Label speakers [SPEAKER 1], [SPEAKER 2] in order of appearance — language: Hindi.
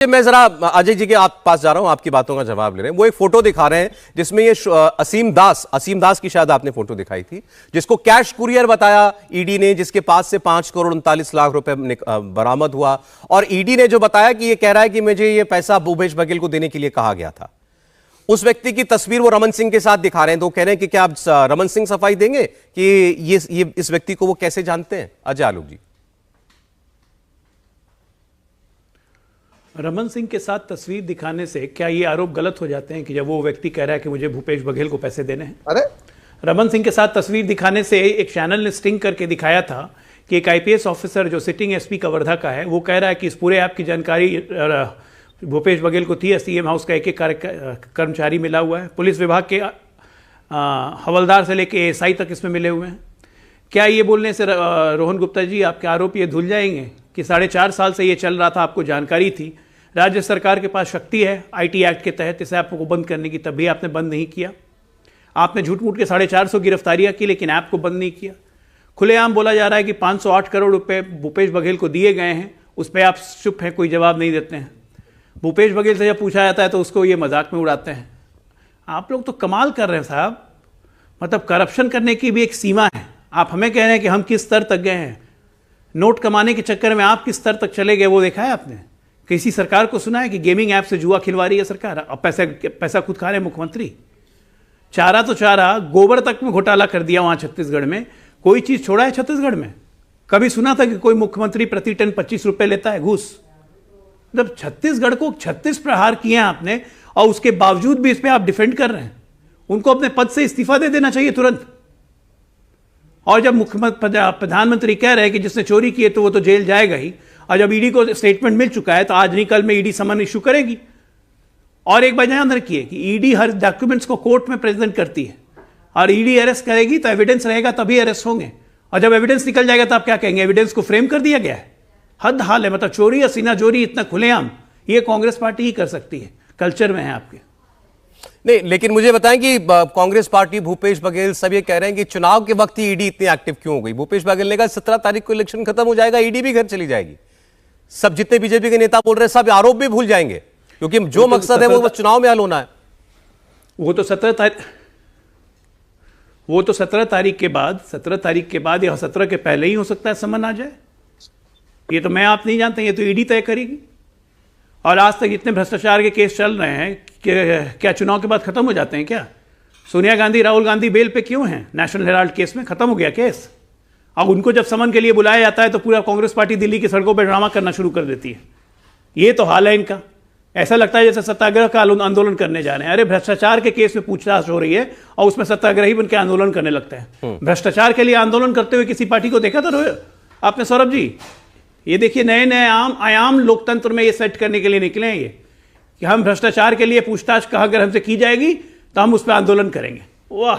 [SPEAKER 1] मैं जरा अजय जी के आप पास जा रहा हूं, आपकी बातों का जवाब ले रहे हैं। वो एक फोटो दिखा रहे हैं जिसमें ये असीम दास की शायद आपने फोटो दिखाई थी, जिसको कैश कुरियर बताया ईडी ने, जिसके पास से 5 करोड़ 39 लाख रुपए बरामद हुआ। और ईडी ने जो बताया कि ये कह रहा है कि मुझे ये पैसा भूपेश बघेल को देने के लिए कहा गया था। उस व्यक्ति की तस्वीर वो रमन सिंह के साथ दिखा रहे हैं। तो कह रहे हैं कि क्या आप रमन सिंह सफाई देंगे कि ये इस व्यक्ति को वो कैसे जानते हैं? अजय आलोक जी।
[SPEAKER 2] रमन सिंह के साथ तस्वीर दिखाने से क्या ये आरोप गलत हो जाते हैं कि जब वो व्यक्ति कह रहा है कि मुझे भूपेश बघेल को पैसे देने हैं?
[SPEAKER 3] अरे
[SPEAKER 2] रमन सिंह के साथ तस्वीर दिखाने से एक चैनल ने स्टिंग करके दिखाया था कि एक आईपीएस ऑफिसर जो सिटिंग एसपी कवर्धा का है, वो कह रहा है कि इस पूरे ऐप की जानकारी भूपेश बघेल को थी। सीएम हाउस का एक कर्मचारी मिला हुआ है, पुलिस विभाग के हवलदार से लेके एएसआई तक इसमें मिले हुए हैं। क्या ये बोलने से रोहन गुप्ता जी आपके आरोप ये धुल जाएंगे कि 4.5 साल से ये चल रहा था, आपको जानकारी थी, राज्य सरकार के पास शक्ति है आईटी एक्ट के तहत इस ऐप को बंद करने की, तब भी आपने बंद नहीं किया। आपने झूठ मूठ के 450 गिरफ्तारियां की लेकिन ऐप को बंद नहीं किया। खुलेआम बोला जा रहा है कि 508 करोड़ रुपए भूपेश बघेल को दिए गए हैं, उस पर आप चुप हैं, कोई जवाब नहीं देते हैं। भूपेश बघेल से जब पूछा जाता है तो उसको ये मजाक में उड़ाते हैं। आप लोग तो कमाल कर रहे हैं साहब, मतलब करप्शन करने की भी एक सीमा है। आप हमें कह रहे हैं कि हम किस स्तर तक गए हैं। नोट कमाने के चक्कर में आप किस स्तर तक चले गए वो देखा है आपने? किसी सरकार को सुना है कि गेमिंग ऐप से जुआ खिलवा रही है सरकार? अब पैसा खुद खा रहे हैं मुख्यमंत्री। चारा तो चारा, गोबर तक में घोटाला कर दिया वहां छत्तीसगढ़ में। कोई चीज छोड़ा है छत्तीसगढ़ में? कभी सुना था कि कोई मुख्यमंत्री प्रति टन 25 रुपए लेता है घूस? मतलब छत्तीसगढ़ को 36 प्रहार किए हैं आपने और उसके बावजूद भी इस पर आप डिफेंड कर रहे हैं। उनको अपने पद से इस्तीफा दे देना चाहिए तुरंत। और जब प्रधानमंत्री कह रहे हैं कि जिसने चोरी की है तो वो तो जेल जाएगा ही, और जब ईडी को स्टेटमेंट मिल चुका है तो आज नहीं कल में ईडी समन इशू करेगी। और एक बात ध्यान रखिए कि ईडी हर डॉक्यूमेंट्स को कोर्ट में प्रेजेंट करती है, और ईडी अरेस्ट करेगी तो एविडेंस रहेगा तभी अरेस्ट होंगे। और जब एविडेंस निकल जाएगा तो आप क्या कहेंगे? एविडेंस को फ्रेम कर दिया गया है। हद हाल है। मतलब चोरी या सीना चोरी इतना खुलेआम ये कांग्रेस पार्टी ही कर सकती है, कल्चर में है आपके।
[SPEAKER 1] नहीं, लेकिन मुझे बताएं कि कांग्रेस पार्टी, भूपेश बघेल सब ये कह रहे हैं कि चुनाव के वक्त ही ईडी इतनी एक्टिव क्यों हो गई? भूपेश बघेल ने कहा 17 तारीख को इलेक्शन खत्म हो जाएगा, ईडी भी घर चली जाएगी। सब जितने बीजेपी के नेता बोल रहे हैं सब आरोप भी भूल जाएंगे, क्योंकि जो मकसद है वो चुनाव में हल होना है।
[SPEAKER 2] वो तो 17 तारीख के बाद, 17 तारीख के बाद या 17 के पहले ही हो सकता है समन आ जाए। ये तो मैं आप नहीं जानते, ये तो ईडी तय करेगी। और आज तक इतने भ्रष्टाचार के केस चल रहे हैं कि क्या चुनाव के बाद खत्म हो जाते हैं क्या? सोनिया गांधी, राहुल गांधी बेल पे क्यों हैं? नेशनल हेराल्ड केस में खत्म हो गया केस। अब उनको जब समन के लिए बुलाया जाता है तो पूरा कांग्रेस पार्टी दिल्ली की सड़कों पर ड्रामा करना शुरू कर देती है। ये तो हाल है इनका। ऐसा लगता है जैसे सत्याग्रह का आंदोलन करने जा रहे हैं। अरे भ्रष्टाचार के केस में पूछताछ हो रही है और उसमें सत्याग्रही बन के आंदोलन करने लगते हैं। भ्रष्टाचार के लिए आंदोलन करते हुए किसी पार्टी को देखा था आपने सौरभ जी? ये देखिए नए नए आयाम लोकतंत्र में ये सेट करने के लिए निकले हैं ये, कि हम भ्रष्टाचार के लिए पूछताछ अगर हमसे की जाएगी तो हम उस पर आंदोलन करेंगे। वाह।